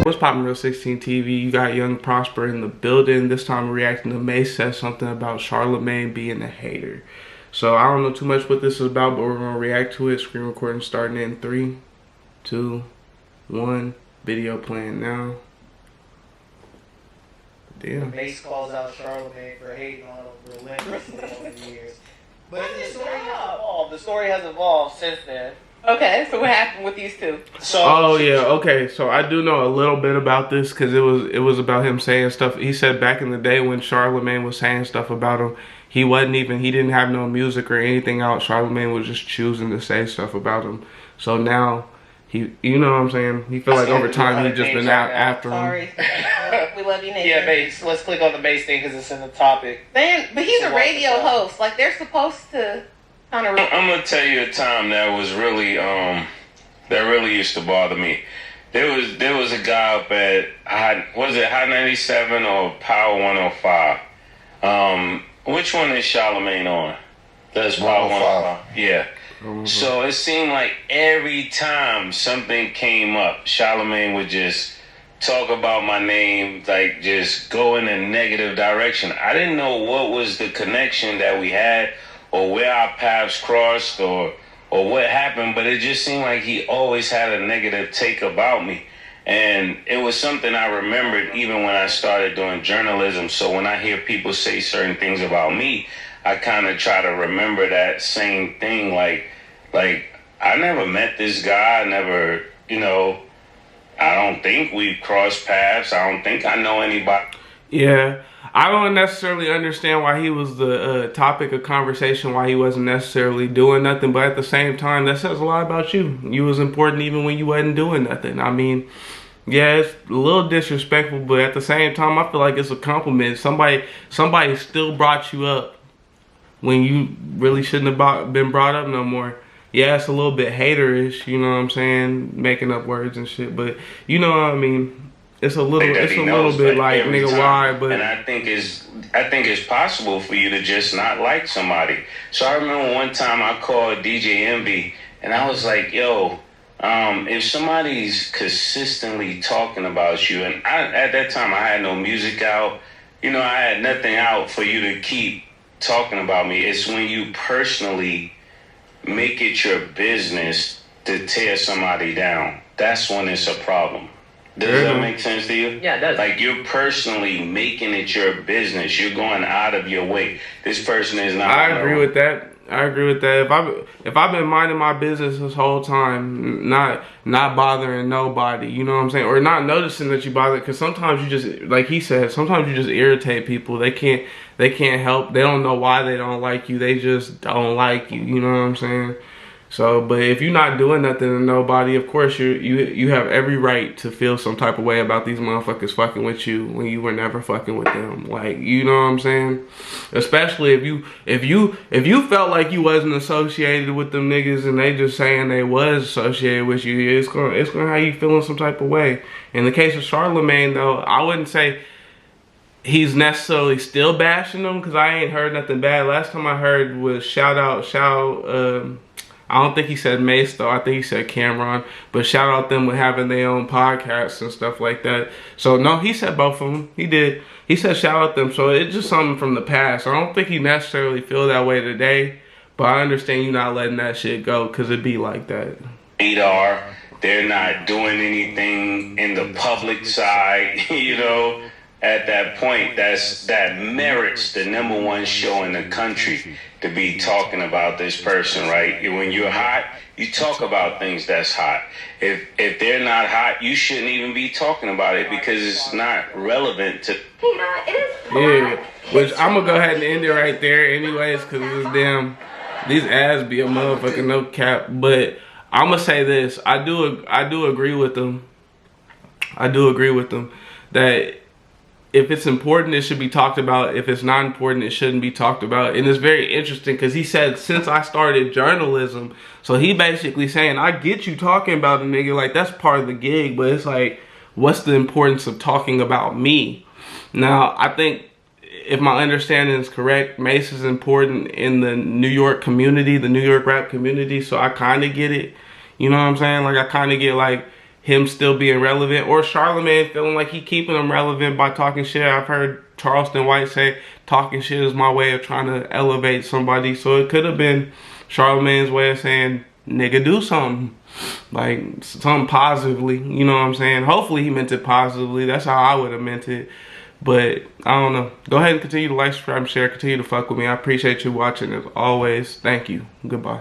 What's poppin' Real 16 TV? You got Young Prosper in the building. This time reacting to Mase says something about Charlemagne being a hater. So I don't know too much what this is about, but we're gonna react to it. Screen recording starting in 3, 2, 1. Video playing now. Damn. Mase calls out Charlemagne for hating on him relentlessly over the years. But the story has evolved since then. Okay, so what happened with these two? So I do know a little bit about this because it was about him saying stuff. He said back in the day when Charlemagne was saying stuff about him, he didn't have no music or anything out. Charlemagne was just choosing to say stuff about him. So now you know what I'm saying? He feel like over time he just been out after him. Sorry, we love you, Nathan. Yeah, Mase. Let's click on the Mase thing because it's in the topic. But he's a radio host. Like they're supposed to. I'm gonna tell you a time that was really that really used to bother me. There was a guy up at Hot 97 or Power 105. Which one is Charlemagne on? That's Power 105. Yeah. So it seemed like every time something came up, Charlemagne would just talk about my name, like just go in a negative direction. I didn't know what was the connection that we had, or where our paths crossed, or what happened, but it just seemed like he always had a negative take about me. And it was something I remembered even when I started doing journalism. So when I hear people say certain things about me, I kind of try to remember that same thing. Like I never met this guy. I never, I don't think we've crossed paths. I don't think I know anybody. Yeah. I don't necessarily understand why he was the topic of conversation, why he wasn't necessarily doing nothing. But at the same time, that says a lot about you. You was important even when you wasn't doing nothing. I mean, yeah, it's a little disrespectful, but at the same time, I feel like it's a compliment. Somebody still brought you up when you really shouldn't have been brought up no more. Yeah, it's a little bit haterish, you know what I'm saying? Making up words and shit, but you know what I mean? It's a little bit like nigga why, but and I think it's possible for you to just not like somebody. So I remember one time I called DJ Envy and I was like, yo, if somebody's consistently talking about you, and at that time I had no music out, I had nothing out for you to keep talking about me. It's when you personally make it your business to tear somebody down. That's when it's a problem. Does that make sense to you? Yeah, it does. Like you're personally making it your business. You're going out of your way. This person is not. I agree with that. If I've been minding my business this whole time, not bothering nobody, you know what I'm saying, or not noticing that you bother, because sometimes you just, like he said, sometimes you just irritate people. They can't help. They don't know why they don't like you. They just don't like you. You know what I'm saying? So, but if you're not doing nothing to nobody, of course you have every right to feel some type of way about these motherfuckers fucking with you when you were never fucking with them. Like, you know what I'm saying? Especially if you felt like you wasn't associated with them niggas and they just saying they was associated with you, it's gonna have you feeling some type of way. In the case of Charlemagne though, I wouldn't say he's necessarily still bashing them because I ain't heard nothing bad. Last time I heard was I don't think he said Mase though. I think he said Cameron. But shout out them with having their own podcasts and stuff like that. So no, he said both of them. He did. He said shout out them. So it's just something from the past. I don't think he necessarily feel that way today. But I understand you not letting that shit go because it be like that. They're not doing anything in the public side, At that point, that merits the #1 show in the country to be talking about this person, right? When you're hot, you talk about things that's hot. If they're not hot, you shouldn't even be talking about it because it's not relevant to. Yeah, which I'm gonna go ahead and end it right there, anyways, because these ads be a motherfucking no cap. But I'm gonna say this: I do agree with them. I do agree with them that if it's important, it should be talked about. If it's not important, it shouldn't be talked about. And it's very interesting because he said, since I started journalism, so he basically saying, I get you talking about a nigga, like that's part of the gig, but it's like, what's the importance of talking about me? Now, I think if my understanding is correct, Mase is important in the New York community, the New York rap community, so I kind of get it. You know what I'm saying? Like, I kind of get, like, him still being relevant, or Charlemagne feeling like he keeping him relevant by talking shit. I've heard Charleston White say talking shit is my way of trying to elevate somebody. So it could have been Charlemagne's way of saying, nigga, do something. Like, something positively, you know what I'm saying? Hopefully he meant it positively. That's how I would have meant it. But, I don't know. Go ahead and continue to like, subscribe, and share. Continue to fuck with me. I appreciate you watching as always. Thank you. Goodbye.